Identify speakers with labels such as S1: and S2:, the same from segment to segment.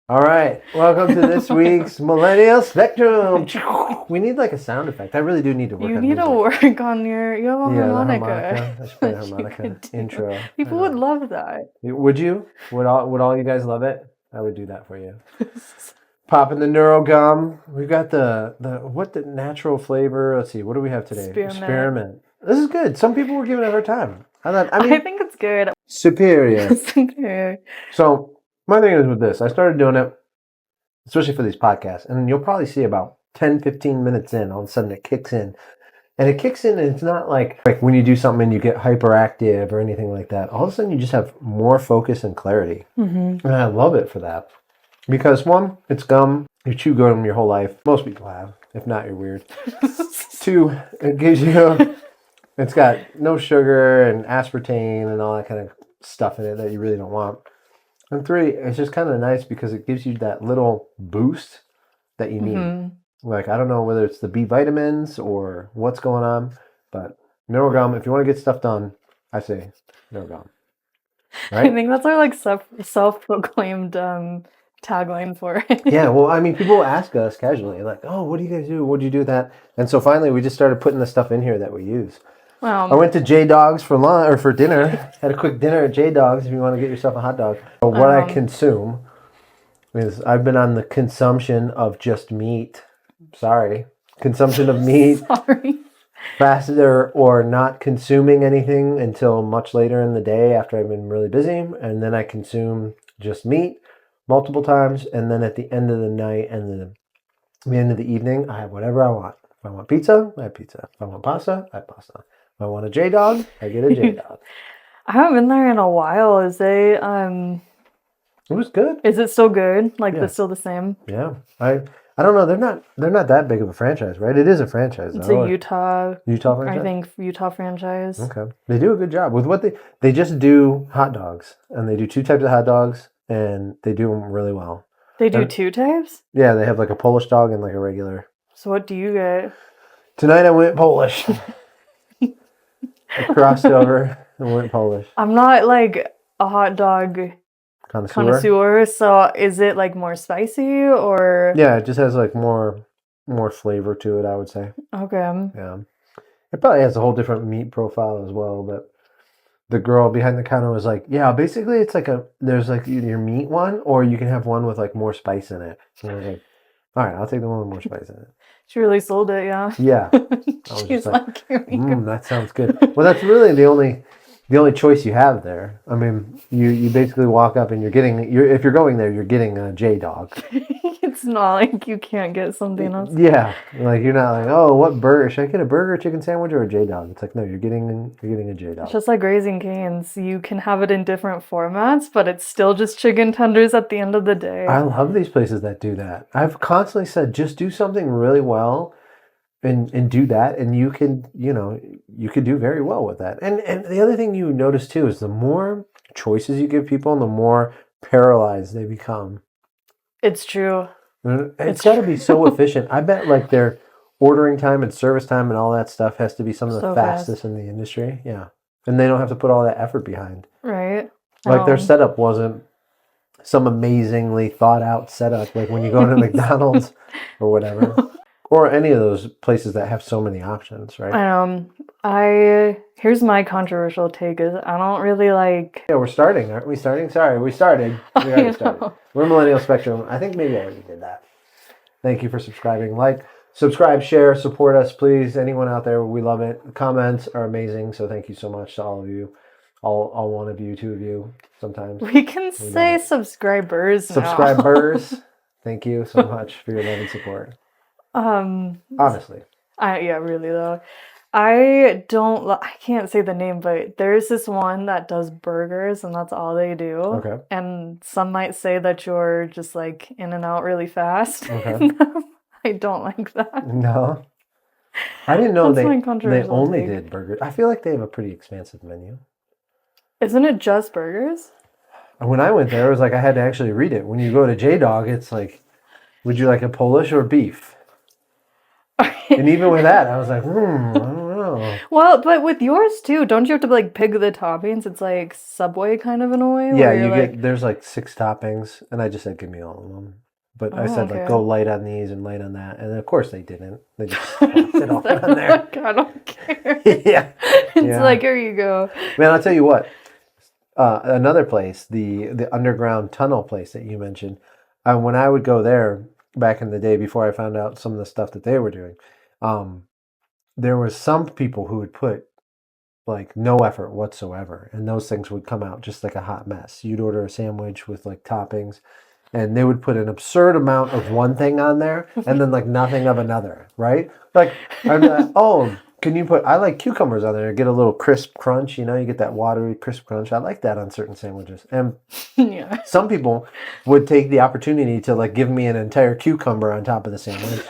S1: All right, welcome to this week's Millennial Spectrum. We need like a sound effect. I really do need to work
S2: You
S1: on
S2: need to
S1: music.
S2: work on you have a
S1: Yeah, the
S2: harmonica
S1: harmonica. I should play the
S2: that you
S1: harmonica
S2: could do.
S1: intro. I
S2: People would
S1: know.
S2: love that.
S1: Would you? Would all you guys love it? I would do that for you. Popping the neuro gum. We've got the natural flavor. Let's see. What do we have today?
S2: Spearmint.
S1: Experiment. This is good. Some people were giving it a hard time. I
S2: I
S1: mean,
S2: think it's good.
S1: superior.
S2: Superior.
S1: So my thing is with this. I started doing it, especially for these podcasts, and you'll probably see about 10, 15 minutes in, all of a sudden it kicks in. And it kicks in, and it's not like when you do something and you get hyperactive or anything like that. All of a sudden, you just have more focus and clarity.
S2: Mm-hmm.
S1: And I love it for that. Because one, it's gum. You chew gum your whole life. Most people have. If not, you're weird. Two, it gives you, it's got no sugar and aspartame and all that kind of stuff in it that you really don't want. And three, it's just kind of nice because it gives you that little boost that you need.
S2: Mm-hmm.
S1: Like, I don't know whether it's the B vitamins or what's going on, but mineral gum, if you want to get stuff done, I say mineral gum.
S2: I
S1: Right?
S2: think that's our like self-proclaimed tagline for it.
S1: Yeah, well, I mean, people ask us casually, like, oh, what do you guys do? What do you do with that? And so finally, we just started putting the stuff in here that we use. I went to J Dog's for lunch or for dinner. Had a quick dinner at J Dog's if you want to get yourself a hot dog. But what I consume is I've been on the consumption of just meat. Sorry. Consumption of meat.
S2: Sorry.
S1: Faster or not consuming anything until much later in the day after I've been really busy. And then I consume just meat multiple times. And then at the end of the night and the end of the evening, I have whatever I want. If I want pizza, I have pizza. If I want pasta, I have pasta. If I want a J Dog, I get a J Dog.
S2: I haven't been there in a while.
S1: It was good.
S2: Is it still good? Like
S1: Yeah.
S2: still the same?
S1: Yeah. I don't know. They're not that big of a franchise, right? It is a franchise.
S2: It's
S1: though.
S2: a Utah
S1: franchise.
S2: I think Utah franchise.
S1: Okay. They do a good job with what they just do hot dogs, and they do two types of hot dogs, and they do them really well.
S2: They do
S1: And-
S2: two types?
S1: Yeah, they have like a Polish dog and like a regular.
S2: So what do you get?
S1: Tonight I went Polish. I crossed over and went Polish.
S2: I'm not like a hot dog connoisseur, so is it like more spicy or?
S1: Yeah, it just has like more flavor to it, I would say.
S2: Okay.
S1: Yeah. It probably has a whole different meat profile as well, but the girl behind the counter was like, yeah, basically it's like there's like your meat one, or you can have one with like more spice in it. And I was like, all right, I'll take the one with more spice in it.
S2: She really sold it, yeah.
S1: Yeah.
S2: She's like, here we go.
S1: That sounds good. Well, that's really the only choice you have there. I mean, you basically walk up and if you're going there, you're getting a J Dog.
S2: It's not like you can't get something else.
S1: Yeah, like you're not like, oh, what burger? Should I get a burger, chicken sandwich, or a J Dog? It's like, no, you're getting a J Dog.
S2: It's just like Raising Cane's. You can have it in different formats, but it's still just chicken tenders at the end of the day.
S1: I love these places that do that. I've constantly said, just do something really well and do that, and you can do very well with that. And the other thing you notice too is the more choices you give people, the more paralyzed they become.
S2: It's true.
S1: It's got to be so efficient. I bet like their ordering time and service time and all that stuff has to be some of the
S2: So
S1: fastest in the industry. Yeah. And they don't have to put all that effort behind.
S2: Right.
S1: Like their setup wasn't some amazingly thought out setup like when you go to McDonald's or whatever. Or any of those places that have so many options, right?
S2: Here's my controversial take is I don't really like.
S1: Yeah, we're starting, aren't we starting? Sorry, we started. We already started. We're Millennial Spectrum. I think maybe I already did that. Thank you for subscribing. Subscribe, share, support us, please. Anyone out there, we love it. The comments are amazing, so thank you so much to all of you. All one of you, two of you, sometimes.
S2: We can say subscribers now.
S1: Subscribers. Thank you so much for your love and support. Honestly.
S2: Yeah, really though. I can't say the name, but there's this one that does burgers and that's all they do.
S1: Okay.
S2: And some might say that you're just like in and out really fast.
S1: Okay.
S2: I don't like that.
S1: No. I didn't know
S2: That's my
S1: they
S2: controversial
S1: only
S2: take.
S1: did burgers. I feel like they have a pretty expansive menu.
S2: Isn't it just burgers?
S1: When I went there, it was like I had to actually read it. When you go to J Dog, it's like, would you like a Polish or beef? And even with that, I was like, I don't know. know.
S2: Well, but with yours too, don't you have to like pick the toppings? It's like Subway kind of in a way.
S1: Yeah,
S2: where
S1: you
S2: you're
S1: get
S2: like,
S1: there's like 6 toppings, and I just said give me all of them. But I
S2: oh,
S1: said like
S2: okay.
S1: go light on these and light on that, and of course they didn't. They just slapped it all on there.
S2: Like, I don't care.
S1: Yeah,
S2: It's like, here you go.
S1: Man, I'll tell you what. Another place, the underground tunnel place that you mentioned, when I would go there back in the day before I found out some of the stuff that they were doing, there was some people who would put like no effort whatsoever, and those things would come out just like a hot mess. You'd order a sandwich with like toppings, and they would put an absurd amount of one thing on there, and then like nothing of another, right? Like, I'm like, oh, can you put? I like cucumbers on there. Get a little crisp crunch. You know, you get that watery crisp crunch. I like that on certain sandwiches. And
S2: Yeah.
S1: some people would take the opportunity to like give me an entire cucumber on top of the sandwich.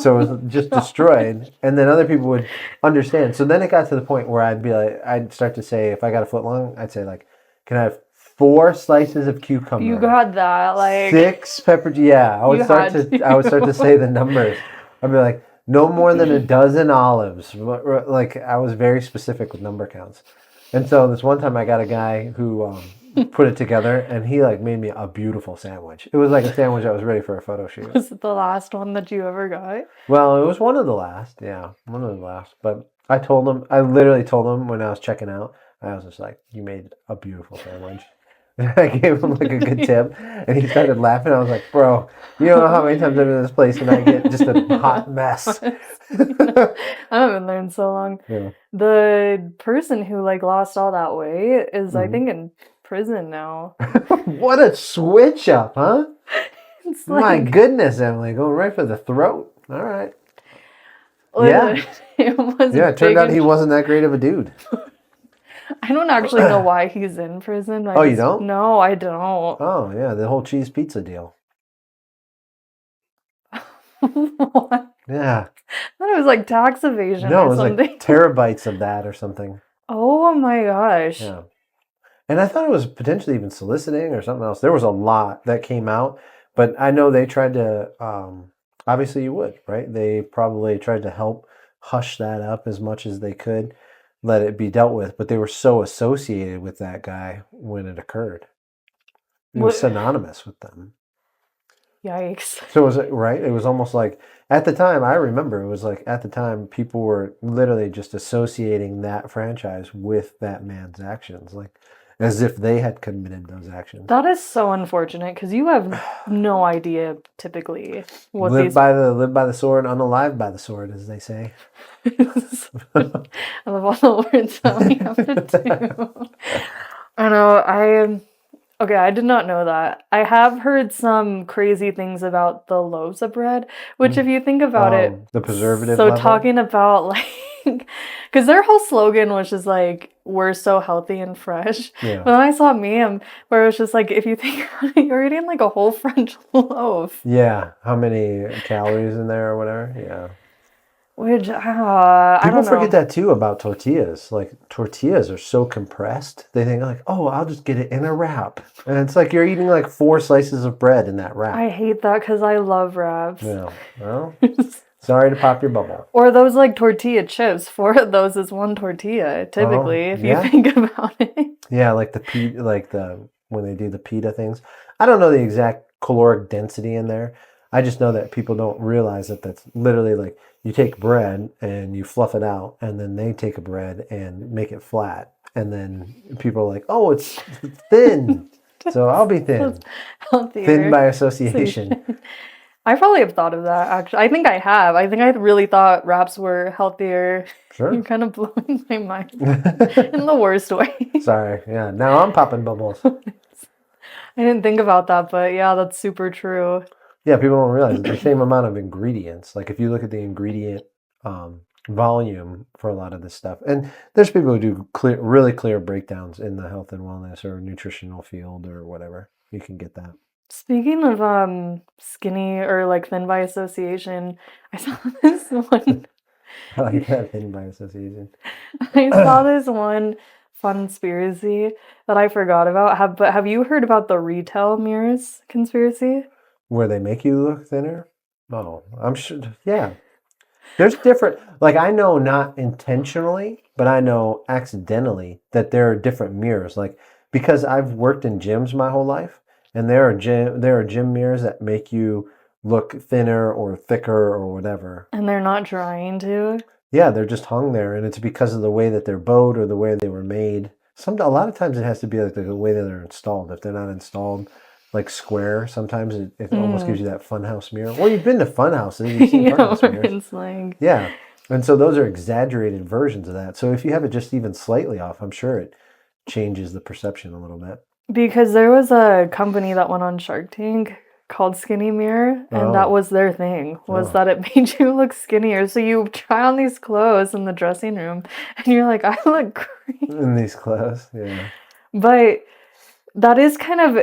S1: So it was just destroyed. And then other people would understand. So then it got to the point where I'd be like, I'd start to say, if I got a foot long, I'd say like, can I have 4 slices of cucumber?
S2: You got that, like
S1: 6 pepper. Yeah, I would start to say the numbers. I'd be like, no more than a dozen olives. Like I was very specific with number counts. And so this one time I got a guy who put it together, and he like made me a beautiful sandwich. It was like a sandwich that was ready for a photo shoot.
S2: Was it the last one that you ever got?
S1: Well, it was one of the last. Yeah, one of the last. But I literally told him when I was checking out, I was just like, you made a beautiful sandwich. I gave him like a good tip, and he started laughing. I was like, bro, you don't know how many times I'm in this place and I get just a hot mess.
S2: I haven't learned so long.
S1: Yeah.
S2: The person who like lost all that weight is, I think, in prison now.
S1: What a switch up, huh?
S2: It's
S1: My
S2: like,
S1: goodness, Emily, going right for the throat. All right.
S2: yeah. It
S1: turned out he wasn't that great of a dude.
S2: I don't actually know why he's in prison.
S1: You don't?
S2: No, I don't.
S1: Oh, yeah, the whole cheese pizza deal.
S2: What?
S1: Yeah.
S2: I thought it was like tax evasion
S1: No,
S2: or
S1: it was
S2: something.
S1: like terabytes of that or something.
S2: Oh my gosh.
S1: Yeah. And I thought it was potentially even soliciting or something else. There was a lot that came out, but I know they tried to, obviously you would, right? They probably tried to help hush that up as much as they could, let it be dealt with, but they were so associated with that guy when it occurred. It was synonymous with them.
S2: Yikes.
S1: So was it right? It was almost like at the time, I remember it was like at the time people were literally just associating that franchise with that man's actions, like as if they had committed those actions.
S2: That is so unfortunate because you have no idea typically what
S1: live by the sword, unalive by the sword, as they say.
S2: I love all the words that we have to do. I know. Okay, I did not know that. I have heard some crazy things about the loaves of bread, which if you think about it,
S1: the preservative
S2: so
S1: level?
S2: talking about like, because their whole slogan was just like, we're so healthy and fresh.
S1: Yeah.
S2: But then I saw a meme where it was just like, if you think about it, you're eating like a whole French loaf.
S1: Yeah, how many calories in there or whatever? Yeah.
S2: Which, I
S1: People
S2: don't know.
S1: forget that too about tortillas. Like tortillas are so compressed. They think like, oh, I'll just get it in a wrap. And it's like you're eating like 4 slices of bread in that wrap.
S2: I hate that because I love wraps.
S1: Yeah. Well, sorry to pop your bubble.
S2: Or those like tortilla chips. 4 of those is 1 tortilla, typically, if you think about it.
S1: Yeah, like when they do the pita things. I don't know the exact caloric density in there. I just know that people don't realize that that's literally like you take bread and you fluff it out, and then they take a bread and make it flat. And then people are like, oh, it's thin. So I'll be thin. Thin by association.
S2: I probably have thought of that, actually. I think I have. I think I really thought wraps were healthier.
S1: Sure.
S2: You're kind of blowing my mind in the worst way.
S1: Sorry. Yeah. Now I'm popping bubbles.
S2: I didn't think about that, but yeah, that's super true.
S1: Yeah, people don't realize it's the same amount of ingredients. Like if you look at the ingredient volume for a lot of this stuff, and there's people who do really clear breakdowns in the health and wellness or nutritional field or whatever. You can get that.
S2: Speaking of skinny or like thin by association, I saw this one.
S1: I like that, thin by association.
S2: I saw this one conspiracy that I forgot about. But have you heard about the retail mirrors conspiracy?
S1: Where they make you look thinner? Oh, I'm sure. Yeah. There's different, like I know not intentionally, but I know accidentally that there are different mirrors. Like because I've worked in gyms my whole life, and there are gym mirrors that make you look thinner or thicker or whatever.
S2: And they're not trying to.
S1: Yeah, they're just hung there, and it's because of the way that they're bowed or the way they were made. A lot of times it has to be like the way that they're installed. If they're not installed like square, sometimes it almost gives you that funhouse mirror. Well, you've been to funhouses, you've seen funhouse mirrors.
S2: It's like...
S1: Yeah, and so those are exaggerated versions of that. So if you have it just even slightly off, I'm sure it changes the perception a little bit.
S2: Because there was a company that went on Shark Tank called Skinny Mirror, and that was their thing, was that it made you look skinnier. So you try on these clothes in the dressing room, and you're like, I look great.
S1: In these clothes, yeah.
S2: But that is kind of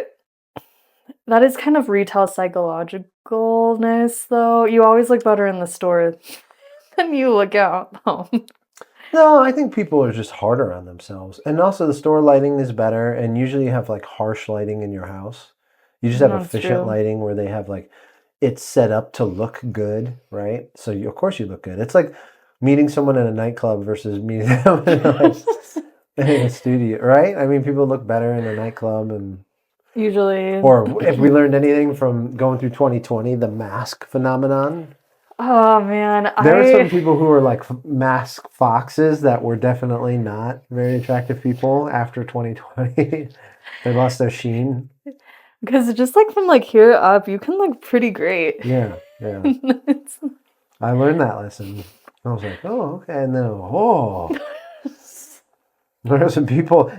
S2: retail psychologicalness, though. You always look better in the store than you look out home.
S1: No, I think people are just harder on themselves. And also the store lighting is better, and usually you have like harsh lighting in your house. You just have efficient lighting where they have like it's set up to look good, right? So of course you look good. It's like meeting someone in a nightclub versus meeting them in a studio, right? I mean, people look better in a nightclub, and
S2: usually.
S1: Or if we learned anything from going through 2020, the mask phenomenon.
S2: Oh man,
S1: there are some people who are like mask foxes that were definitely not very attractive people after 2020. They lost their sheen.
S2: Because just like from like here up, you can look pretty great.
S1: Yeah. I learned that lesson. I was like, oh, okay. And then, there were some people,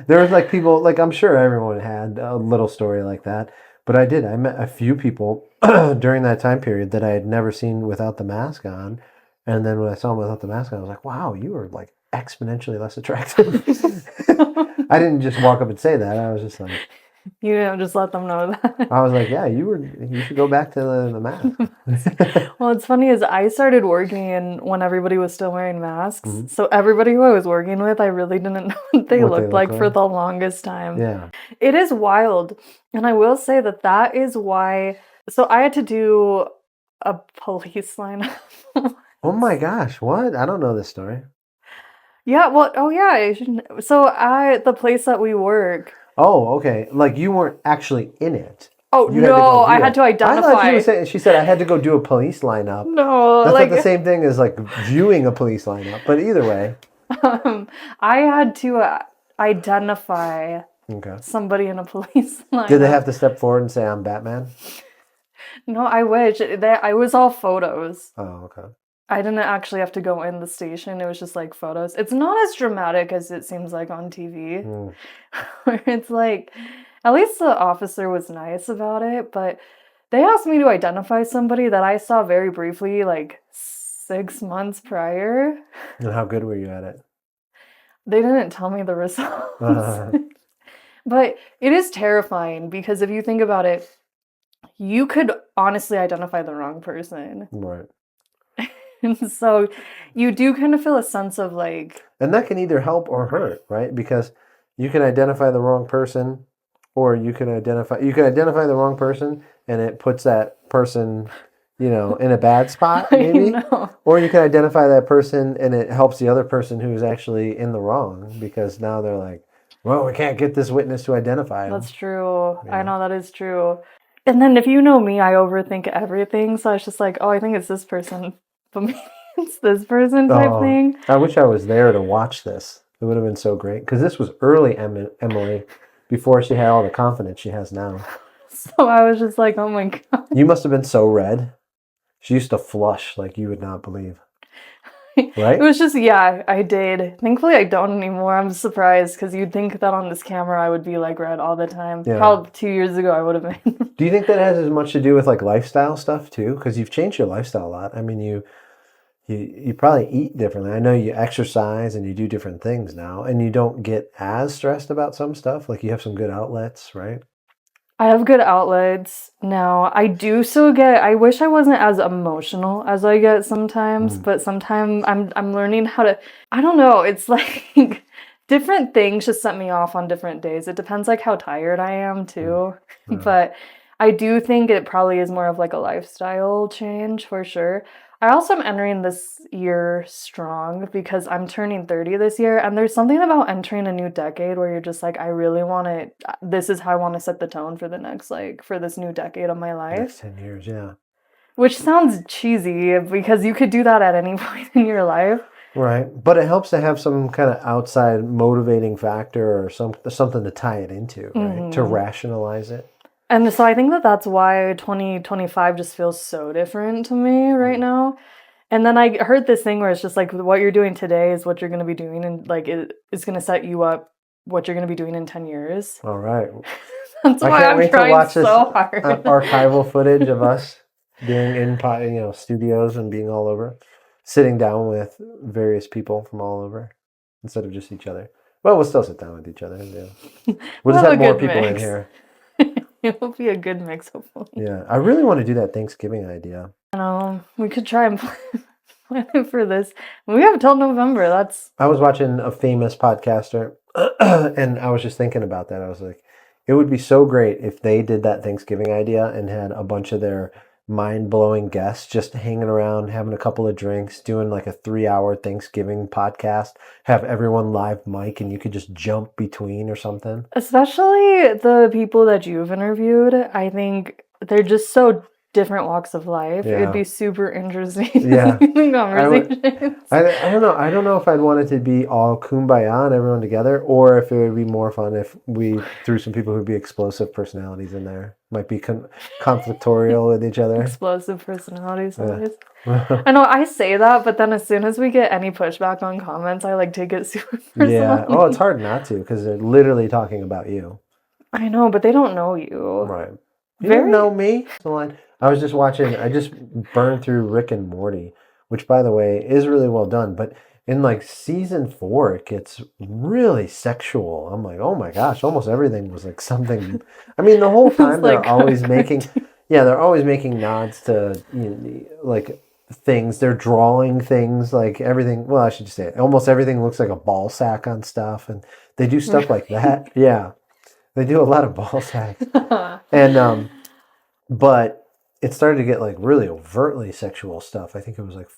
S1: like, I'm sure everyone had a little story like that. But I met a few people during that time period that I had never seen without the mask on. And then when I saw them without the mask on, I was like, wow, you are like exponentially less attractive. I didn't just walk up and say that. I was just like,
S2: you know, just let them know that.
S1: I was like, yeah, you should go back to the mask.
S2: Well, it's funny is I started working when everybody was still wearing masks. Mm-hmm. So everybody who I was working with, I really didn't know what they looked like for the longest time.
S1: Yeah.
S2: It is wild. And I will say that is why. So I had to do a police line.
S1: Oh my gosh, what? I don't know this story.
S2: Yeah, well, oh yeah. So the place that we work.
S1: Oh, okay. Like you weren't actually in it.
S2: Oh, no, I had to identify.
S1: I thought she said I had to go do a police lineup.
S2: No.
S1: That's like, not the same thing as like viewing a police lineup, but either way.
S2: I had to identify somebody in a police lineup.
S1: Did they have to step forward and say, I'm Batman?
S2: No, I wish. I was all photos.
S1: Oh, okay.
S2: I didn't actually have to go in the station. It was just like photos. It's not as dramatic as it seems like on TV. Where it's like, at least the officer was nice about it, but they asked me to identify somebody that I saw very briefly like 6 months prior.
S1: And how good were you at it?
S2: They didn't tell me the results. But it is terrifying because if you think about it, you could honestly identify the wrong person.
S1: Right.
S2: So you do kind of feel a sense of like...
S1: And that can either help or hurt, right? Because you can identify the wrong person, or you can identify the wrong person and it puts that person, in a bad spot, maybe. Or you can identify that person and it helps the other person who's actually in the wrong because now they're like, well, we can't get this witness to identify him.
S2: That's true. Yeah. I know that is true. And then if you know me, I overthink everything. So I was just like, oh, I think it's this person. But maybe it's this person type thing.
S1: I wish I was there to watch this. It would have been so great. Because this was early Emily, before she had all the confidence she has now.
S2: So I was just like, oh my God.
S1: You must have been so red. She used to flush like you would not believe. Right?
S2: It was just, yeah, I did. Thankfully, I don't anymore. I'm surprised because you'd think that on this camera I would be like red all the time. Yeah. Probably 2 years ago I would have been.
S1: Do you think that has as much to do with like lifestyle stuff too? Because you've changed your lifestyle a lot. I mean, you probably eat differently. I know you exercise and you do different things now, and you don't get as stressed about some stuff. Like you have some good outlets, right?
S2: I have good outlets now. I do still get, I wish I wasn't as emotional as I get sometimes, but sometimes I'm learning how to, I don't know, it's like different things just set me off on different days. It depends like how tired I am too. But I do think it probably is more of like a lifestyle change for sure. I also am entering this year strong because I'm turning 30 this year, and there's something about entering a new decade where you're just like, I really want to, this is how I want to set the tone for the next, like, for this new decade of my life.
S1: Next 10 years, yeah.
S2: Which sounds cheesy because you could do that at any point in your life.
S1: Right. But it helps to have some kind of outside motivating factor or something to tie it into, right? To rationalize it.
S2: And so I think that's why 2025 just feels so different to me right now. And then I heard this thing where it's just like what you're doing today is what you're going to be doing, and like it's going to set you up what you're going to be doing in 10 years.
S1: All right.
S2: That's why I'm trying so hard.
S1: Archival footage of us doing in studios and being all over, sitting down with various people from all over instead of just each other. Well, we'll still sit down with each other. Yeah. We'll just have more people in here.
S2: It will be a good mix, hopefully.
S1: Yeah, I really want to do that Thanksgiving idea.
S2: I know. We could try and plan it for this. We have till November.
S1: I was watching a famous podcaster, and I was just thinking about that. I was like, it would be so great if they did that Thanksgiving idea and had a bunch of their mind-blowing guests just hanging around, having a couple of drinks, doing like a 3-hour Thanksgiving podcast, have everyone live mic, and you could just jump between or something.
S2: Especially the people that you've interviewed, I think they're just so different walks of life.
S1: Yeah.
S2: It'd be super interesting.
S1: Yeah.
S2: Conversations.
S1: I don't know. I don't know if I'd want it to be all kumbaya and everyone together, or if it would be more fun if we threw some people who'd be explosive personalities in there. Might be conflictorial with each other.
S2: Explosive personalities. Yeah. I know I say that, but then as soon as we get any pushback on comments, I like take it super personally.
S1: Yeah. Oh, it's hard not to because they're literally talking about you.
S2: I know, but they don't know you.
S1: Right. You don't know me. I was just watching, I just burned through Rick and Morty, which, by the way, is really well done. But in like season 4, it gets really sexual. I'm like, oh my gosh, almost everything was like something. I mean, the whole time they're always making, they're always making nods to, like things. They're drawing things like everything. Well, I should just say it. Almost everything looks like a ball sack on stuff. And they do stuff like that. Yeah. They do a lot of ball sacks. And, but it started to get like really overtly sexual stuff. I think it was like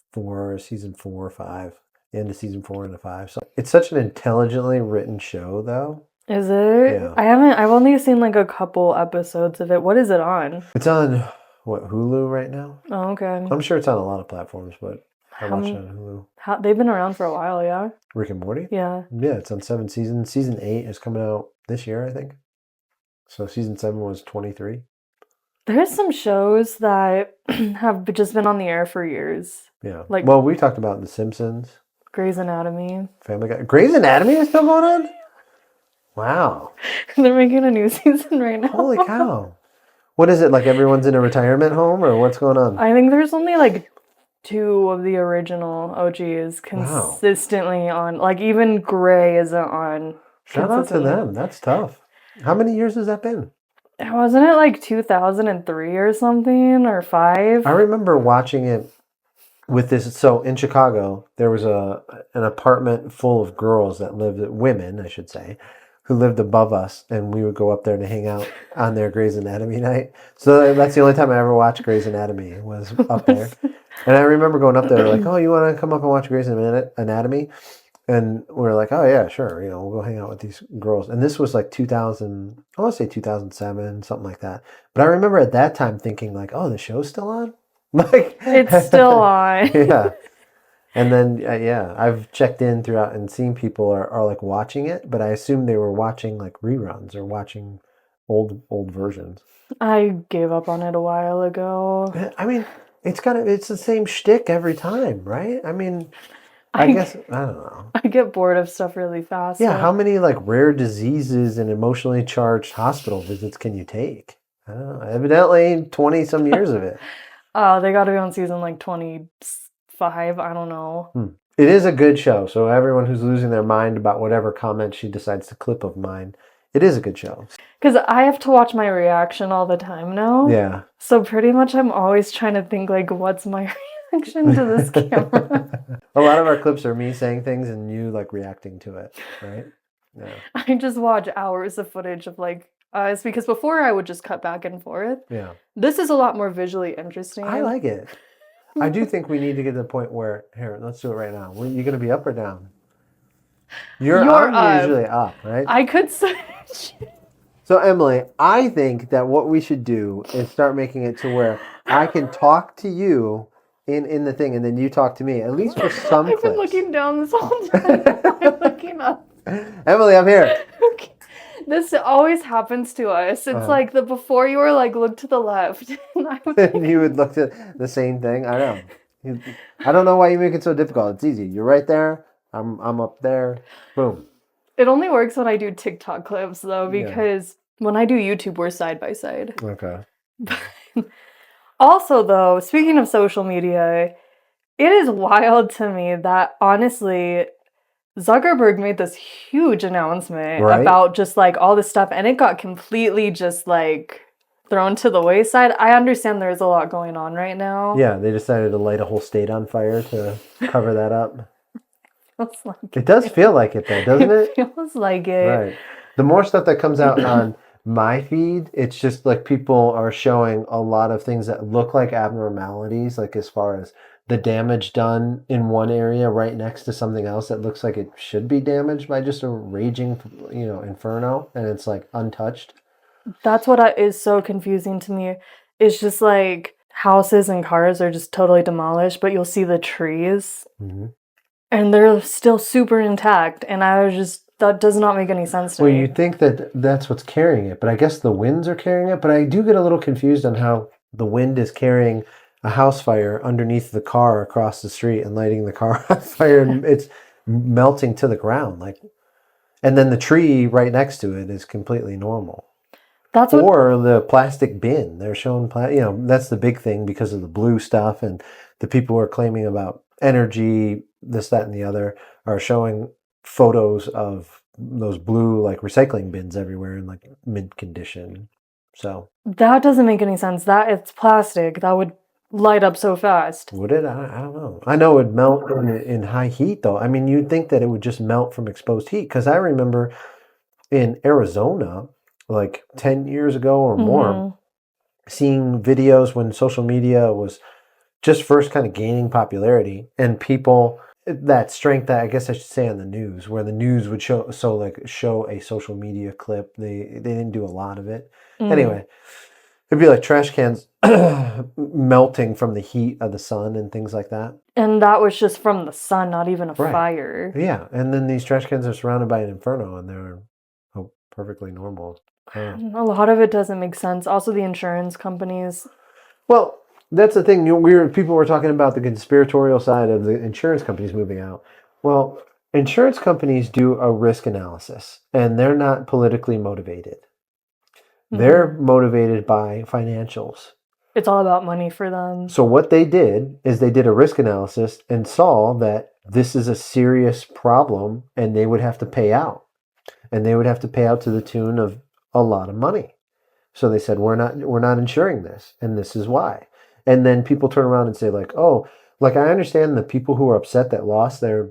S1: season 4 or 5, the end of season 4 and 5. So it's such an intelligently written show, though.
S2: Is it? Yeah. I've only seen like a couple episodes of it. What is it on?
S1: It's on Hulu right now.
S2: Oh, okay.
S1: I'm sure it's on a lot of platforms, but I watch it on Hulu.
S2: They've been around for a while, yeah.
S1: Rick and Morty?
S2: Yeah.
S1: Yeah, it's on 7 seasons. Season 8 is coming out this year, I think. So season 7 was 23.
S2: There's some shows that have just been on the air for years.
S1: Yeah. Well, we talked about The Simpsons.
S2: Grey's Anatomy.
S1: Family Guy. Grey's Anatomy is still going on? Wow.
S2: They're making a new season right now.
S1: Holy cow. What is it, like everyone's in a retirement home, or what's going on?
S2: I think there's only like 2 of the original OGs consistently on. Like even Grey isn't on.
S1: Shout out to them. That's tough. How many years has that been?
S2: Wasn't it like 2003 or something, or 5?
S1: I remember watching it with this. So in Chicago, there was an apartment full of girls that lived, women, I should say, who lived above us, and we would go up there to hang out on their Grey's Anatomy night. So that's the only time I ever watched Grey's Anatomy was up there. And I remember going up there like, oh, you want to come up and watch Grey's Anatomy? And we were like, oh, yeah, sure. We'll go hang out with these girls. And this was like 2000, I want to say 2007, something like that. But I remember at that time thinking like, oh, the show's still on? Like
S2: it's still on.
S1: Yeah. And then, I've checked in throughout and seen people are like watching it. But I assume they were watching like reruns or watching old versions.
S2: I gave up on it a while ago.
S1: I mean, it's the same shtick every time, right? I mean... I guess, I don't know. I
S2: get bored of stuff really fast.
S1: Yeah, how many like rare diseases and emotionally charged hospital visits can you take? I don't know. Evidently 20 some years of it.
S2: Oh, they got to be on season like 25. I don't know.
S1: It is a good show. So everyone who's losing their mind about whatever comment she decides to clip of mine, it is a good show.
S2: Because I have to watch my reaction all the time now.
S1: Yeah.
S2: So pretty much I'm always trying to think like, what's my reaction to this camera?
S1: A lot of our clips are me saying things and you like reacting to it, right? Yeah.
S2: I just watch hours of footage of like us because before I would just cut back and forth.
S1: Yeah.
S2: This is a lot more visually interesting.
S1: I like it. I do think we need to get to the point where, here, let's do it right now. You're going to be up or down? I'm
S2: up.
S1: Usually up, right?
S2: I could switch.
S1: So, Emily, I think that what we should do is start making it to where I can talk to you in the thing, and then you talk to me, at least for some
S2: I've
S1: clips.
S2: been looking down this whole time. I'm looking up.
S1: Emily, I'm here.
S2: Okay. This always happens to us. It's like the before you were like, look to the left.
S1: And you would look at the same thing. I know. I don't know why you make it so difficult. It's easy. You're right there. I'm up there. Boom.
S2: It only works when I do TikTok clips, though, because when I do YouTube, we're side by side.
S1: Okay.
S2: Also, though, speaking of social media, it is wild to me that, honestly, Zuckerberg made this huge announcement about just, like, all this stuff, and it got completely just, like, thrown to the wayside. I understand there's a lot going on right now.
S1: Yeah, they decided to light a whole state on fire to cover that up.
S2: Like
S1: it does feel like it, though, doesn't it?
S2: It feels like it.
S1: Right. The more stuff that comes out on my feed, it's just like people are showing a lot of things that look like abnormalities, like as far as the damage done in one area right next to something else that looks like it should be damaged by just a raging, inferno, and it's like untouched.
S2: That's what is so confusing to me. It's just like houses and cars are just totally demolished, but you'll see the trees. Mm-hmm. And they're still super intact, and that does not make any sense to me.
S1: Well, you'd think that that's what's carrying it, but I guess the winds are carrying it. But I do get a little confused on how the wind is carrying a house fire underneath the car across the street and lighting the car on fire, and it's melting to the ground. And then the tree right next to it is completely normal. Or the plastic bin. They're showing, that's the big thing because of the blue stuff, and the people who are claiming about energy, this, that, and the other, are showing photos of those blue like recycling bins everywhere in like mint condition. So
S2: that doesn't make any sense. That it's plastic. That would light up so fast.
S1: Would it? I don't know. I know it would melt in high heat, though. I mean, you'd think that it would just melt from exposed heat, because I remember in Arizona, like 10 years ago or more, seeing videos when social media was just first kind of gaining popularity, and people, that strength, that I guess I should say, on the news, where the news would show a social media clip. They didn't do a lot of it. Anyway, it'd be like trash cans melting from the heat of the sun and things like that.
S2: And that was just from the sun, not even a fire.
S1: Yeah, and then these trash cans are surrounded by an inferno, and they're perfectly normal.
S2: A lot of it doesn't make sense. Also, the insurance companies.
S1: Well, that's the thing. People were talking about the conspiratorial side of the insurance companies moving out. Well, insurance companies do a risk analysis, and they're not politically motivated. They're motivated by financials.
S2: It's all about money for them.
S1: So what they did is they did a risk analysis and saw that this is a serious problem, and they would have to pay out. And they would have to pay out to the tune of a lot of money. So they said, we're not insuring this, and this is why. And then people turn around and say, like, oh, like, I understand the people who are upset that lost their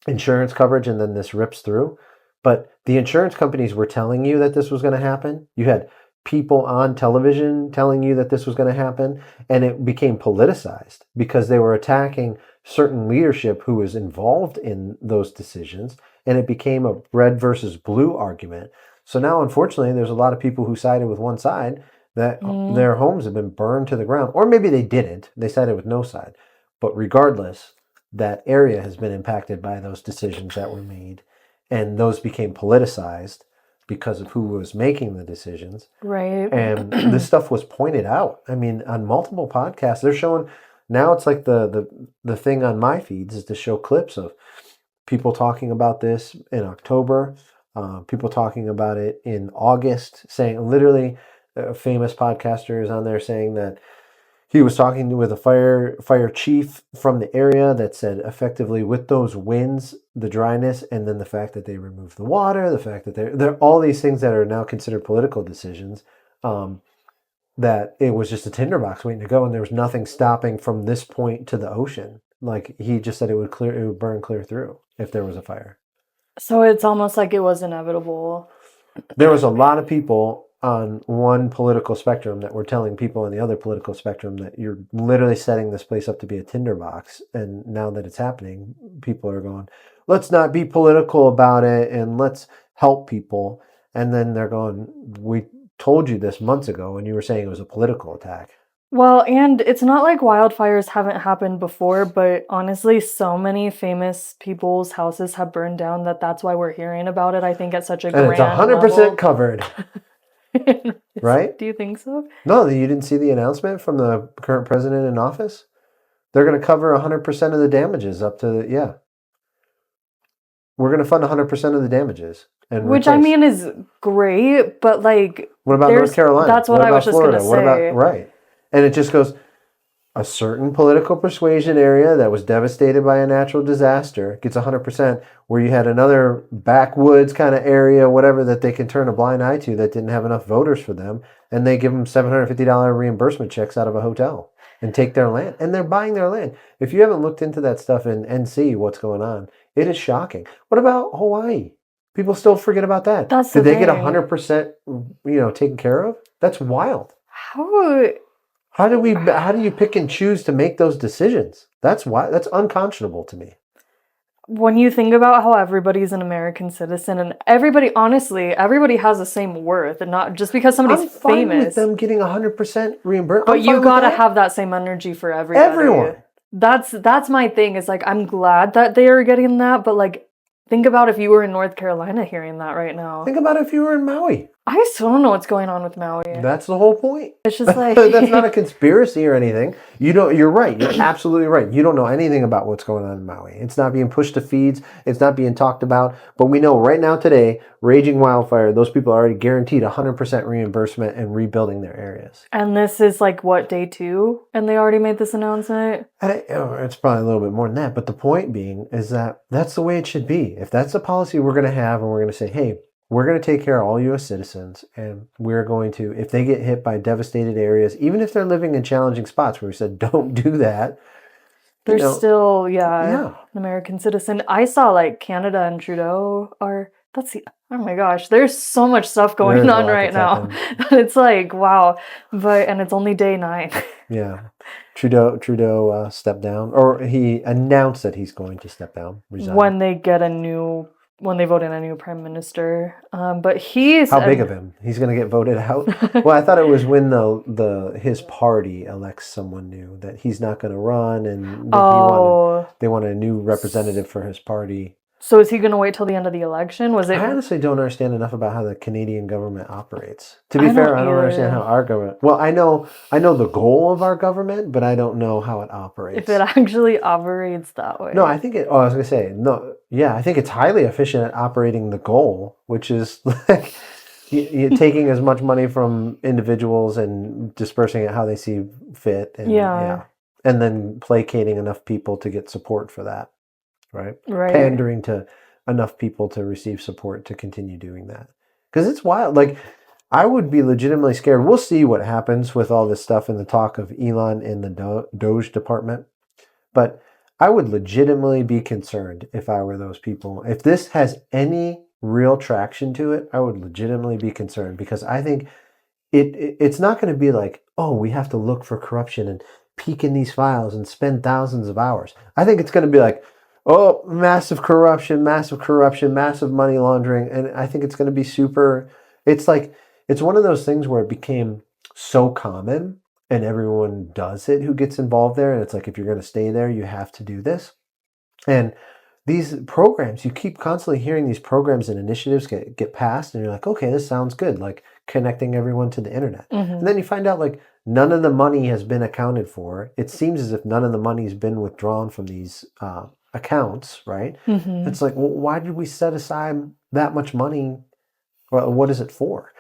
S1: insurance coverage and then this rips through. But the insurance companies were telling you that this was going to happen. You had people on television telling you that this was going to happen. And it became politicized because they were attacking certain leadership who was involved in those decisions. And it became a red versus blue argument. So now, unfortunately, there's a lot of people who sided with one side that their homes have been burned to the ground. Or maybe they didn't. They sided with no side. But regardless, that area has been impacted by those decisions that were made. And those became politicized because of who was making the decisions.
S2: Right.
S1: And this stuff was pointed out. I mean, on multiple podcasts, they're showing, now it's like the thing on my feeds is to show clips of people talking about this in October, people talking about it in August, saying literally, a famous podcaster is on there saying that he was talking with a fire chief from the area that said effectively with those winds, the dryness, and then the fact that they removed the water, the fact that they're all these things that are now considered political decisions, that it was just a tinderbox waiting to go, and there was nothing stopping from this point to the ocean. Like, he just said it would burn clear through if there was a fire.
S2: So it's almost like it was inevitable.
S1: There was a lot of people on one political spectrum that we're telling people on the other political spectrum that you're literally setting this place up to be a tinderbox. And now that it's happening, people are going, let's not be political about it and let's help people. And then they're going, we told you this months ago and you were saying it was a political attack.
S2: Well, and it's not like wildfires haven't happened before, but honestly, so many famous people's houses have burned down that's why we're hearing about it, I think, at such a grand
S1: level. And it's 100% covered. Right?
S2: Do you think so?
S1: No, you didn't see the announcement from the current president in office? They're going to cover 100% of the damages up to, yeah. We're going to fund 100% of the damages.
S2: Which I mean is great, but like...
S1: What about North Carolina?
S2: That's what I was just going to say.
S1: Right. And it just goes, a certain political persuasion area that was devastated by a natural disaster gets 100%, where you had another backwoods kind of area, whatever, that they can turn a blind eye to that didn't have enough voters for them, and they give them $750 reimbursement checks out of a hotel and take their land. And they're buying their land. If you haven't looked into that stuff and see what's going on, it is shocking. What about Hawaii? People still forget about that. Did they get 100%, taken care of? That's wild. How do you pick and choose to make those decisions? That's unconscionable to me.
S2: When you think about how everybody's an American citizen and everybody has the same worth, and not just because somebody's famous. I'm fine
S1: with them getting 100% reimbursement.
S2: But you gotta have that same energy for everybody. Everyone. That's my thing. Is like, I'm glad that they are getting that, but like, think about if you were in North Carolina hearing that right now.
S1: Think about if you were in Maui.
S2: I still don't know what's going on with Maui.
S1: That's the whole point.
S2: It's just like...
S1: That's not a conspiracy or anything. You're right. You're absolutely right. You don't know anything about what's going on in Maui. It's not being pushed to feeds. It's not being talked about. But we know right now today, raging wildfire, those people are already guaranteed 100% reimbursement and rebuilding their areas.
S2: And this is like, what, day 2? And they already made this announcement?
S1: It's probably a little bit more than that. But the point being is that that's the way it should be. If that's the policy we're going to have and we're going to say, hey, we're going to take care of all U.S. citizens, and we're going to, if they get hit by devastated areas, even if they're living in challenging spots where we said, don't do that.
S2: They're still, an American citizen. I saw like Canada and Trudeau oh my gosh, there's so much stuff going on right now. It's like, wow. And it's only day 9.
S1: Yeah. Trudeau stepped down, or he announced that he's going to step down, resign.
S2: When they vote in a new prime minister. But he's...
S1: How big of him? He's going to get voted out? Well, I thought it was when his party elects someone new, that he's not going to run, and they want a new representative for his party.
S2: So is he going to wait till the end of the election? I
S1: honestly don't understand enough about how the Canadian government operates. To be fair, I don't understand how our government... Well, I know the goal of our government, but I don't know how it operates.
S2: If it actually operates that way.
S1: No, I think it... Oh, I was going to say, no. Yeah, I think it's highly efficient at operating the goal, which is like you're taking as much money from individuals and dispersing it how they see fit. And, and then placating enough people to get support for that. Right? Pandering to enough people to receive support to continue doing that. Because it's wild. Like, I would be legitimately scared. We'll see what happens with all this stuff and the talk of Elon in the Doge department. But I would legitimately be concerned if I were those people. If this has any real traction to it, I would legitimately be concerned, because I think it's not going to be like, oh, we have to look for corruption and peek in these files and spend thousands of hours. I think it's going to be like, oh, massive corruption, massive money laundering. And I think it's going to be it's one of those things where it became so common and everyone does it who gets involved there. And it's like, if you're going to stay there, you have to do this. And these programs, you keep constantly hearing these programs and initiatives get passed, and you're like, okay, this sounds good, like connecting everyone to the internet. Mm-hmm. And then you find out like none of the money has been accounted for. It seems as if none of the money has been withdrawn from these accounts, right? Mm-hmm. It's like, well, why did we set aside that much money? Well, what is it for?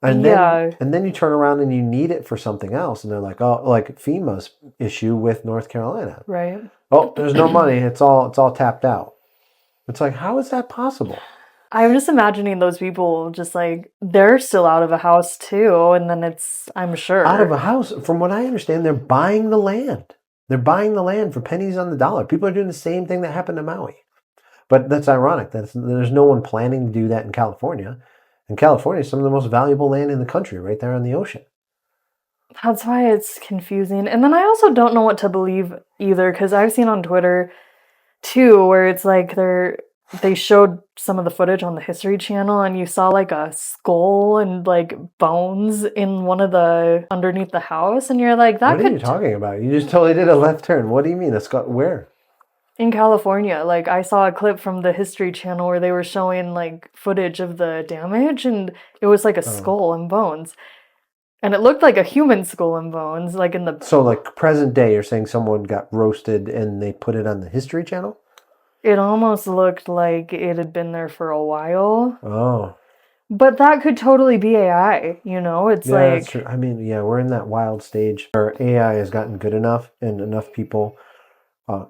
S1: And then you turn around and you need it for something else, and they're like, oh, like FEMA's issue with North Carolina,
S2: right?
S1: Oh, there's no money. It's all tapped out. It's like, how is that possible?
S2: I'm just imagining those people just like, they're still out of a house too, and then I'm sure
S1: out of a house. From what I understand, they're buying the land. They're buying the land for pennies on the dollar. People are doing the same thing that happened to Maui. But that's ironic. There's no one planning to do that in California. And California is some of the most valuable land in the country, right there on the ocean.
S2: That's why it's confusing. And then I also don't know what to believe either, because I've seen on Twitter too, where it's like they showed some of the footage on the History Channel, and you saw like a skull and like bones in one of the underneath the house, and you're like,
S1: what are you talking about? You just totally did a left turn. What do you mean a skull? Where?
S2: In California. Like, I saw a clip from the History Channel where they were showing like footage of the damage, and it was like a skull and bones. And it looked like a human skull and bones, like in the...
S1: So, like, present day, you're saying someone got roasted and they put it on the History Channel?
S2: It almost looked like it had been there for a while.
S1: Oh.
S2: But that could totally be AI, you know? It's like...
S1: That's true. I mean, yeah, we're in that wild stage where AI has gotten good enough and enough people...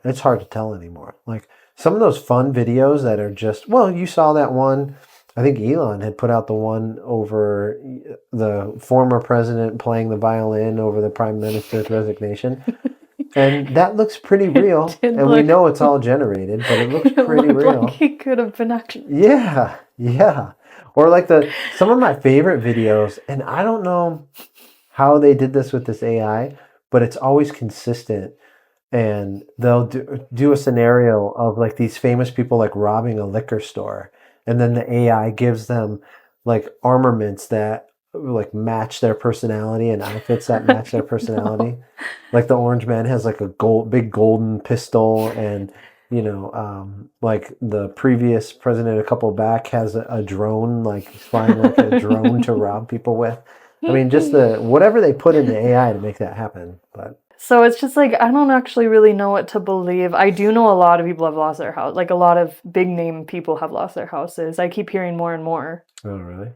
S1: it's hard to tell anymore. Like, some of those fun videos that are just... Well, you saw that one... I think Elon had put out the one over the former president playing the violin over the prime minister's resignation. And that looks pretty real. And we know it's all generated, but it looks pretty real.
S2: Like he could have been actually...
S1: Yeah, yeah. Or like some of my favorite videos, and I don't know how they did this with this AI, but it's always consistent. And they'll do a scenario of like these famous people like robbing a liquor store. And then the AI gives them like armaments that like match their personality and outfits that match their personality. No. Like the orange man has like a big golden pistol, and you know, like the previous president a couple back has a drone, like he's flying like a drone to rob people with. I mean, just whatever they put in the AI to make that happen. But
S2: so it's just like, I don't actually really know what to believe. I do know a lot of people have lost their house. Like a lot of big name people have lost their houses. I keep hearing more and more.
S1: Oh, really?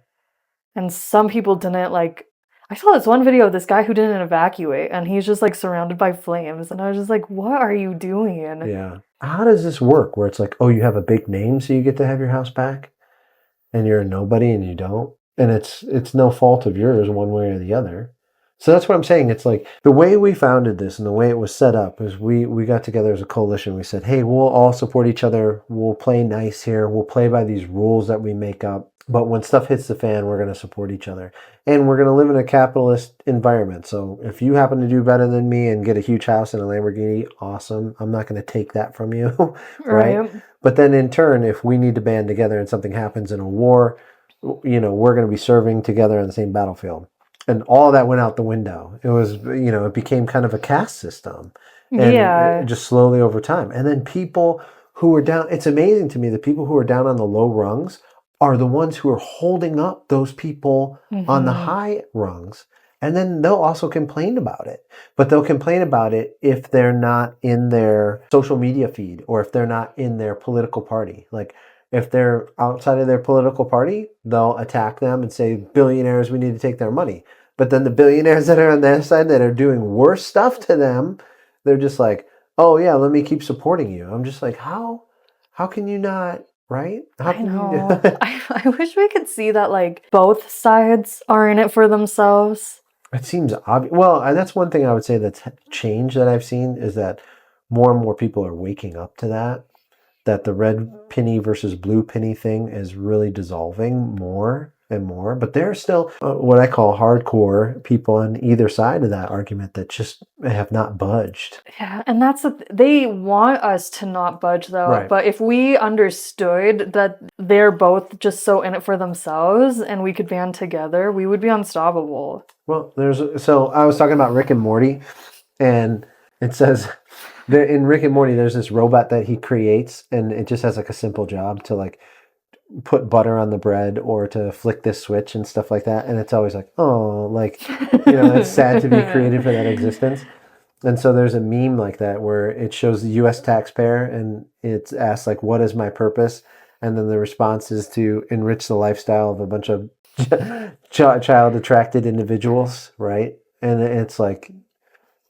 S2: And some people didn't like... I saw this one video of this guy who didn't evacuate, and he's just like surrounded by flames. And I was just like, what are you doing?
S1: Yeah. How does this work? Where it's like, oh, you have a big name, so you get to have your house back? And you're a nobody and you don't? And it's no fault of yours one way or the other. So that's what I'm saying. It's like the way we founded this and the way it was set up is we got together as a coalition. We said, hey, we'll all support each other. We'll play nice here. We'll play by these rules that we make up. But when stuff hits the fan, we're going to support each other. And we're going to live in a capitalist environment. So if you happen to do better than me and get a huge house and a Lamborghini, awesome. I'm not going to take that from you, right? But then in turn, if we need to band together and something happens in a war, you know, we're going to be serving together on the same battlefield. And all that went out the window. It was, you know, it became kind of a caste system. And just slowly over time. And then people who were down, it's amazing to me, the people who are down on the low rungs are the ones who are holding up those people on the high rungs. And then they'll also complain about it. But they'll complain about it if they're not in their social media feed or if they're not in their political party. Like, if they're outside of their political party, they'll attack them and say, billionaires, we need to take their money. But then the billionaires that are on their side that are doing worse stuff to them, they're just like, oh yeah, let me keep supporting you. I'm just like, how can you not, right? How can
S2: I know. I wish we could see that like both sides are in it for themselves.
S1: It seems obvious. Well, that's one thing I would say that's changed that I've seen is that more and more people are waking up to that the red penny versus blue penny thing is really dissolving more and more. But there are still what I call hardcore people on either side of that argument that just have not budged.
S2: Yeah, and that's they want us to not budge though. Right. But if we understood that they're both just so in it for themselves and we could band together, we would be unstoppable.
S1: Well, so I was talking about Rick and Morty, and it says... in Rick and Morty, there's this robot that he creates, and it just has like a simple job to like put butter on the bread or to flick this switch and stuff like that. And it's always like, oh, like, you know, it's sad to be created for that existence. And so there's a meme like that where it shows the U.S. taxpayer and it's asked like, what is my purpose? And then the response is to enrich the lifestyle of a bunch of child attracted individuals, right? And it's like,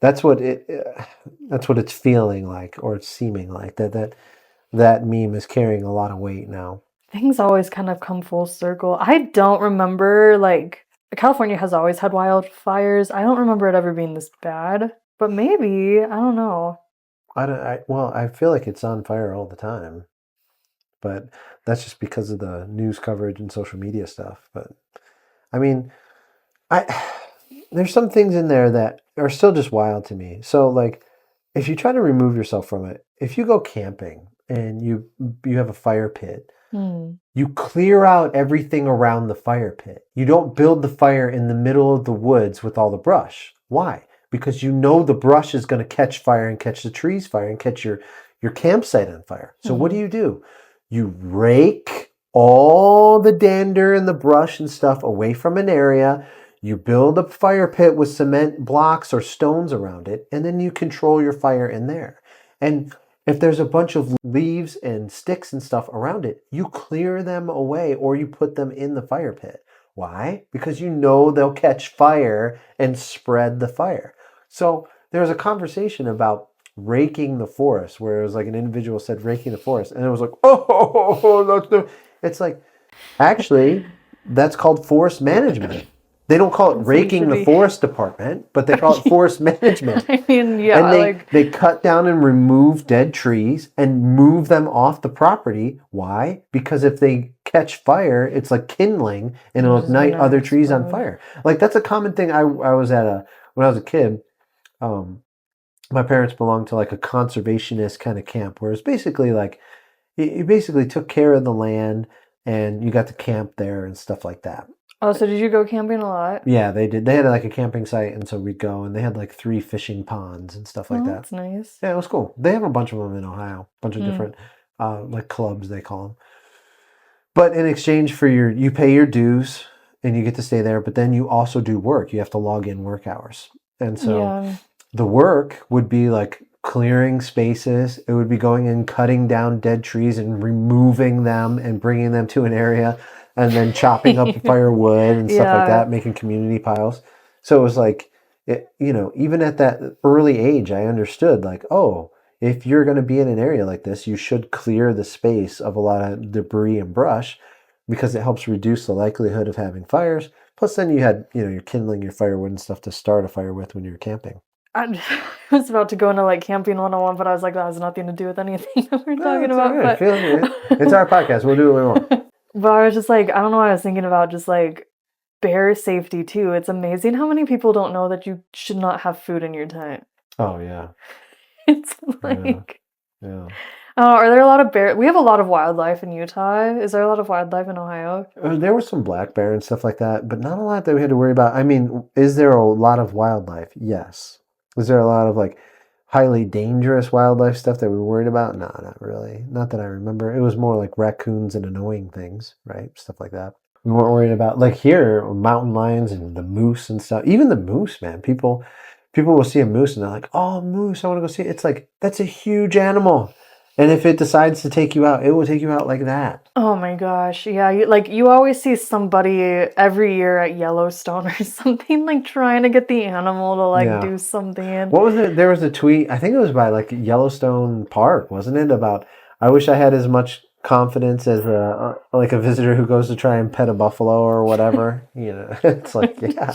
S1: that's what it's feeling like, or it's seeming like that meme is carrying a lot of weight now.
S2: Things always kind of come full circle. I don't remember, like, California has always had wildfires. I don't remember it ever being this bad, but maybe, I don't know.
S1: Well, I feel like it's on fire all the time. but that's just because of the news coverage and social media stuff. But I mean, there's some things in there that are still just wild to me. So like, if you try to remove yourself from it, if you go camping and you have a fire pit, you clear out everything around the fire pit. You don't build the fire in the middle of the woods with all the brush. Why? Because you know the brush is going to catch fire and catch the trees fire and catch your campsite on fire. So what do? You rake all the dander and the brush and stuff away from an area. You build a fire pit with cement blocks or stones around it, and then you control your fire in there. And if there's a bunch of leaves and sticks and stuff around it, you clear them away or you put them in the fire pit. Why? Because you know they'll catch fire and spread the fire. So there's a conversation about raking the forest, where it was like an individual said raking the forest, and it was like, it's like, actually, that's called forest management. They don't call it raking the forest department, but they call it forest management.
S2: I mean, yeah.
S1: And they cut down and remove dead trees and move them off the property. Why? Because if they catch fire, it's like kindling and it'll ignite other trees on fire. Like, that's a common thing. I was at when I was a kid, my parents belonged to like a conservationist kind of camp, where it's basically like, you basically took care of the land and you got to camp there and stuff like that.
S2: Oh, so did you go camping a lot?
S1: Yeah, they did. They had like a camping site, and so we'd go, and they had like 3 fishing ponds and stuff like that.
S2: That's nice.
S1: Yeah, it was cool. They have a bunch of them in Ohio, a bunch of different like clubs, they call them. But in exchange for you pay your dues and you get to stay there, but then you also do work. You have to log in work hours. And so the work would be like clearing spaces. It would be going and cutting down dead trees and removing them and bringing them to an area, and then chopping up the firewood and stuff like that, making community piles. So it was like, even at that early age, I understood like, oh, if you're going to be in an area like this, you should clear the space of a lot of debris and brush, because it helps reduce the likelihood of having fires. Plus then you had, you're kindling your firewood and stuff to start a fire with when you're camping.
S2: I was about to go into like camping 101, but I was like, that has nothing to do with anything that we're talking about.
S1: But... It's our podcast. We'll do what we want.
S2: But I was just like, I don't know why I was thinking about just like bear safety too. It's amazing how many people don't know that you should not have food in your tent.
S1: Oh, yeah.
S2: It's like...
S1: Yeah.
S2: Are there a lot of bear? We have a lot of wildlife in Utah. Is there a lot of wildlife in Ohio?
S1: There was some black bear and stuff like that, but not a lot that we had to worry about. I mean, is there a lot of wildlife? Yes. Is there a lot of like highly dangerous wildlife stuff that we were worried about? No, not really. Not that I remember. It was more like raccoons and annoying things, right? Stuff like that. We weren't worried about, like here, mountain lions and the moose and stuff. Even the moose, man. People will see a moose and they're like, oh, moose, I want to go see it. It's like, that's a huge animal. And if it decides to take you out, it will take you out like that.
S2: Oh my gosh. Yeah. You always see somebody every year at Yellowstone or something, like trying to get the animal to do something.
S1: What was it? There was a tweet, I think it was by like Yellowstone Park, wasn't it? About, I wish I had as much confidence as a visitor who goes to try and pet a buffalo or whatever. It's like, yeah.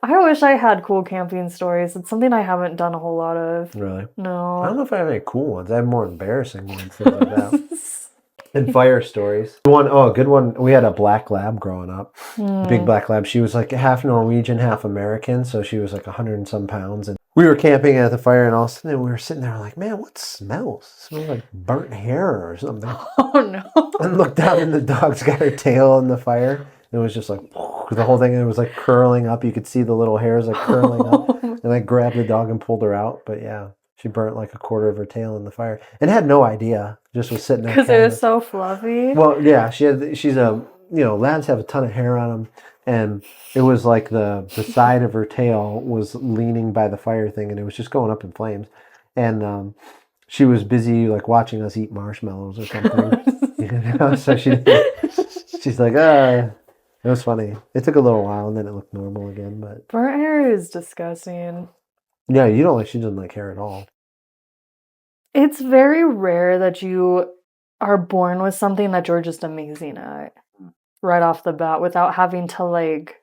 S2: I wish I had cool camping stories. It's something I haven't done a whole lot of.
S1: Really?
S2: No.
S1: I don't know if I have any cool ones. I have more embarrassing ones, things like that. And fire stories. A good one. We had a black lab growing up. Big black lab. She was like half Norwegian, half American. So she was like 100 and some pounds. And we were camping at the fire, and all of a sudden we were sitting there like, man, what smells? It smells like burnt hair or something.
S2: Oh, no.
S1: And looked down, and the dog's got her tail in the fire. It was just like the whole thing. It was like curling up. You could see the little hairs like curling up. And I grabbed the dog and pulled her out. But yeah, she burnt like a quarter of her tail in the fire and had no idea. Just was sitting there.
S2: Because it was so fluffy.
S1: Well, yeah, labs have a ton of hair on them, and it was like the side of her tail was leaning by the fire thing, and it was just going up in flames. And she was busy like watching us eat marshmallows or something. So she's like, it was funny. It took a little while, and then it looked normal again. But
S2: burnt hair is disgusting.
S1: Yeah, she doesn't like hair at all.
S2: It's very rare that you are born with something that you're just amazing at right off the bat without having to like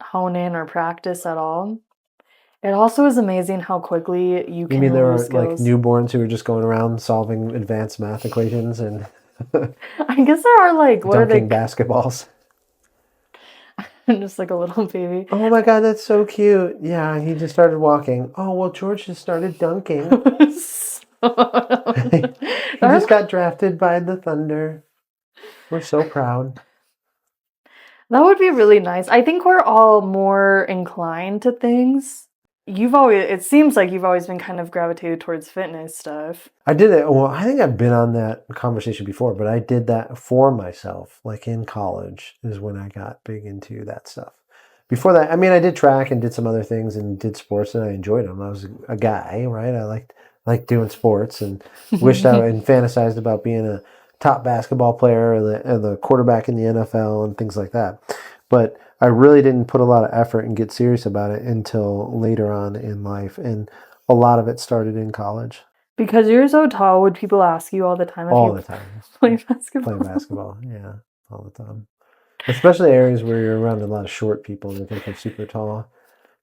S2: hone in or practice at all. It also is amazing how quickly you can
S1: mean there are
S2: lose skills.
S1: like newborns who are just going around solving advanced math equations and
S2: I guess there are like, what are they?
S1: dunking basketballs.
S2: Just like a little baby.
S1: Oh my God, that's so cute. Yeah, he just started walking. Oh, well, George just started dunking. He just got drafted by the Thunder. We're so proud.
S2: That would be really nice. I think we're all more inclined to things. It seems like you've always been kind of gravitated towards fitness stuff.
S1: I did it. Well, I think I've been on that conversation before, but I did that for myself. Like in college is when I got big into that stuff. Before that, I mean, I did track and did some other things and did sports and I enjoyed them. I was a guy, right? I liked doing sports and wished I and fantasized about being a top basketball player or the quarterback in the NFL and things like that. But I really didn't put a lot of effort and get serious about it until later on in life. And a lot of it started in college.
S2: Because you're so tall, would people ask you all the time if
S1: all
S2: you
S1: the time.
S2: play basketball?
S1: Play basketball, yeah, all the time. Especially areas where you're around a lot of short people and they think they're super tall.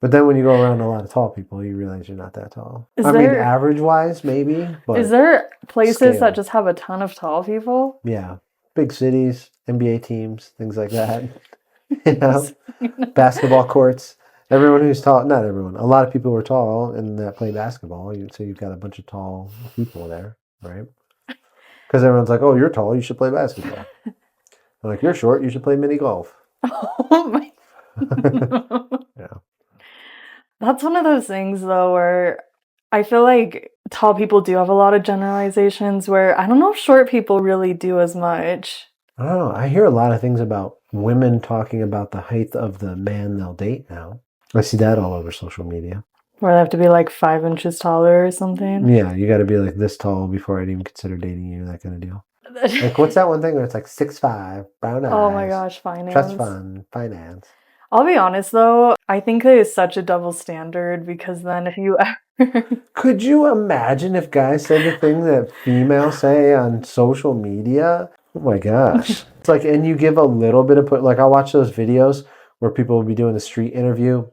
S1: But then when you go around a lot of tall people, you realize you're not that tall. I mean, average-wise, maybe. But
S2: is there places that just have a ton of tall people?
S1: Yeah. Big cities, NBA teams, things like that. You know? Basketball courts. Everyone who's tall, not everyone, a lot of people were tall and that play basketball. So you've got a bunch of tall people there, right? Because everyone's like, oh, you're tall, you should play basketball. I'm like, you're short, you should play mini golf.
S2: Oh my.
S1: Yeah.
S2: That's one of those things, though, where I feel like tall people do have a lot of generalizations where I don't know if short people really do as much.
S1: I don't know. I hear a lot of things about women talking about the height of the man they'll date now. I see that all over social media.
S2: Where they have to be like 5 inches taller or something.
S1: Yeah, you got to be like this tall before I'd even consider dating you, that kind of deal. Like, what's that one thing where it's like 6'5", brown eyes?
S2: Oh my gosh, finance.
S1: Trust fund, finance.
S2: I'll be honest though, I think it is such a double standard because then if you ever...
S1: Could you imagine if guys said the thing that females say on social media? Oh my gosh. It's like, and you give a little bit of like, I'll watch those videos where people will be doing a street interview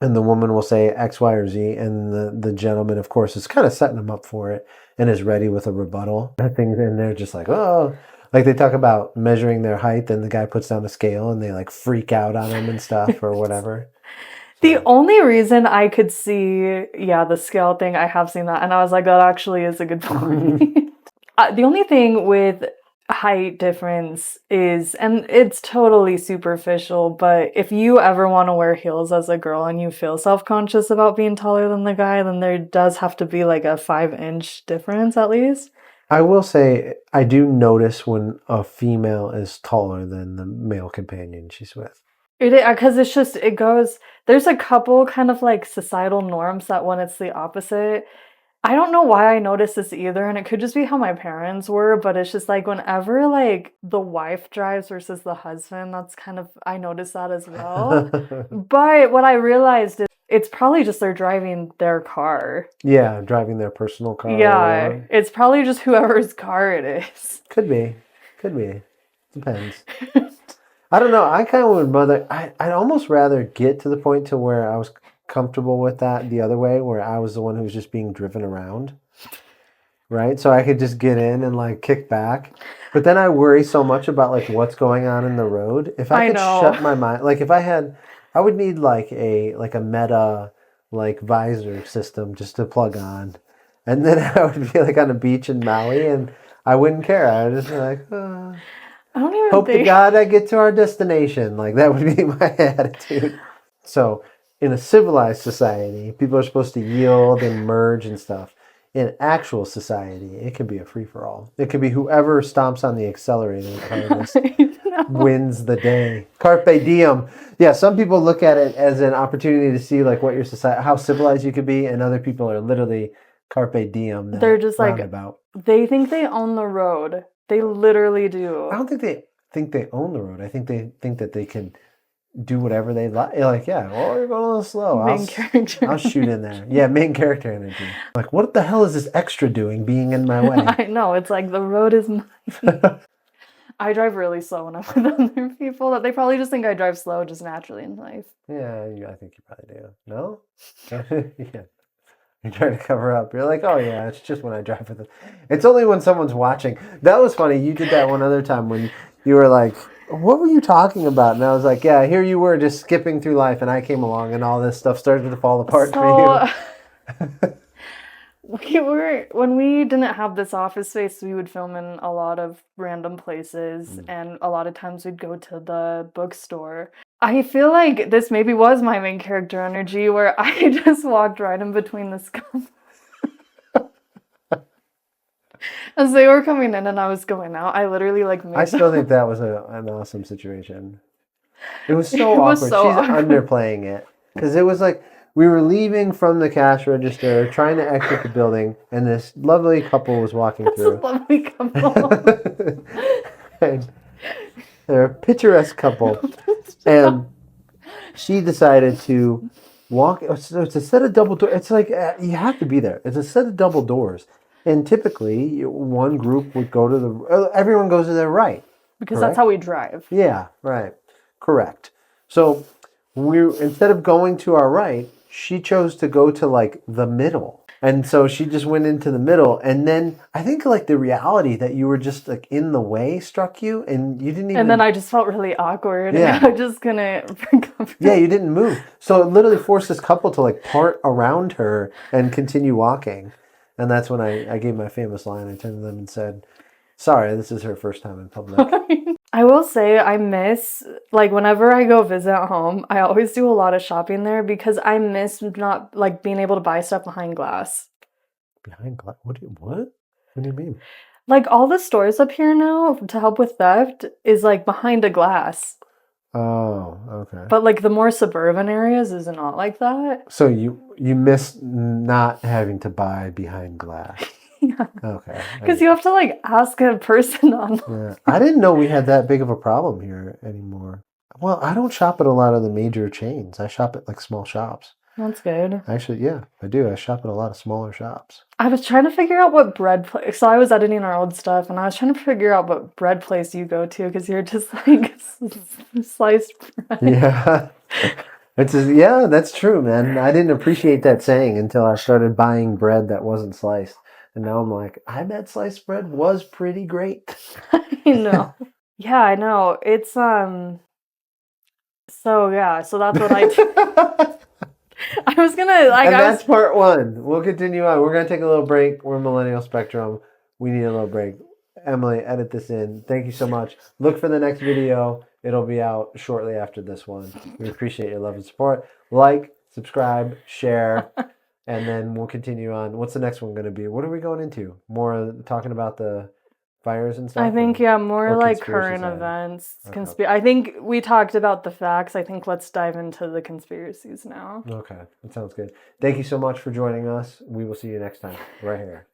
S1: and the woman will say X, Y, or Z, and the gentleman, of course, is kind of setting them up for it and is ready with a rebuttal. And they're just like, oh... Like they talk about measuring their height and the guy puts down a scale and they like freak out on him and stuff or whatever.
S2: The only reason I could see, the scale thing, I have seen that. And I was like, that actually is a good point. The only thing with height difference is, and it's totally superficial, but if you ever want to wear heels as a girl and you feel self-conscious about being taller than the guy, then there does have to be like a 5-inch difference at least.
S1: I will say, I do notice when a female is taller than the male companion she's with.
S2: Because it's just, it goes, there's a couple kind of like societal norms that when it's the opposite. I don't know why I noticed this either, and it could just be how my parents were, but it's just like whenever like the wife drives versus the husband, that's kind of, I noticed that as well. But what I realized is it's probably just they're driving their car.
S1: Yeah, driving their personal car.
S2: Yeah, it's probably just whoever's car it is.
S1: Could be. Depends. I don't know. I kind of would I'd almost rather get to the point to where I was comfortable with that the other way, where I was the one who was just being driven around. Right? So I could just get in and like kick back. But then I worry so much about like what's going on in the road. If I could shut my mind, like if I would need like a meta like visor system just to plug on. And then I would be like on a beach in Maui and I wouldn't care. I would just be like, oh,
S2: I don't even
S1: hope to God I get to our destination. Like that would be my attitude. So in a civilized society, people are supposed to yield and merge and stuff. In actual society, it can be a free-for-all. It could be whoever stomps on the accelerator wins the day. Carpe diem. Yeah, some people look at it as an opportunity to see like what your society, how civilized you could be, and other people are literally carpe diem.
S2: They're just roundabout. They think they own the road. They literally do.
S1: I don't think they own the road. I think they think that they can do whatever they like. Like, yeah, well, you're going a little slow.
S2: Main character.
S1: I'll shoot in there. Yeah, main character energy. Like, what the hell is this extra doing being in my way?
S2: I know. It's like the road is mine. I drive really slow when I'm with other people. That they probably just think I drive slow just naturally in life.
S1: Yeah, I think you probably do. No? Yeah. You're trying to cover up. You're like, oh yeah, it's just when I drive with it. It's only when someone's watching. That was funny. You did that one other time when you were like, what were you talking about? And I was like, yeah, here you were just skipping through life, and I came along, and all this stuff started to fall apart for you.
S2: When we didn't have this office space, we would film in a lot of random places, and a lot of times we'd go to the bookstore. I feel like this maybe was my main character energy, where I just walked right in between the scum. As they were coming in and I was going out, I literally like made
S1: I still think that was an awesome situation. It was so awkward. She's underplaying it. Because it was like we were leaving from the cash register, trying to exit the building, and this lovely couple was walking through.
S2: That's a lovely couple.
S1: And they're a picturesque couple. And she decided to walk. So it's a set of double doors. It's like you have to be there. It's a set of double doors. And typically, one group would go to everyone goes to their right.
S2: Because correct? That's how we drive.
S1: Yeah, right. Correct. So instead of going to our right, she chose to go to like the middle. And so she just went into the middle. And then I think like the reality that you were just like in the way struck you, and you didn't even...
S2: And then I just felt really awkward. Yeah. And I just couldn't recover.
S1: Yeah, you didn't move. So it literally forced this couple to like part around her and continue walking. And that's when I gave my famous line. I turned to them and said, sorry, this is her first time in public.
S2: I will say I miss, like whenever I go visit home, I always do a lot of shopping there because I miss not like being able to buy stuff behind glass.
S1: Behind glass? What do you mean?
S2: Like all the stores up here now to help with theft is like behind a glass.
S1: Oh, okay.
S2: But like the more suburban areas is not like that.
S1: So you miss not having to buy behind glass.
S2: Yeah.
S1: Okay.
S2: Because you have to like ask a person on.
S1: Yeah. I didn't know we had that big of a problem here anymore. Well, I don't shop at a lot of the major chains. I shop at like small shops.
S2: That's good.
S1: Actually, yeah, I do. I shop at a lot of smaller shops.
S2: I was trying to figure out what bread place. So I was editing our old stuff, and I was trying to figure out what bread place you go to because you're just like sliced bread.
S1: Yeah, yeah, that's true, man. I didn't appreciate that saying until I started buying bread that wasn't sliced, and now I'm like, I bet sliced bread was pretty great.
S2: I know. Yeah, I know. It's So yeah, so that's what I do. I was gonna like.
S1: And that's part one. We'll continue on. We're gonna take a little break. We're Millennial Spectrum. We need a little break. Emily, edit this in. Thank you so much. Look for the next video. It'll be out shortly after this one. We appreciate your love and support. Like, subscribe, share, and then we'll continue on. What's the next one going to be? What are we going into? More talking about the fires and stuff?
S2: I think, more like current events. Okay. I think we talked about the facts. I think let's dive into the conspiracies now.
S1: Okay, that sounds good. Thank you so much for joining us. We will see you next time right here.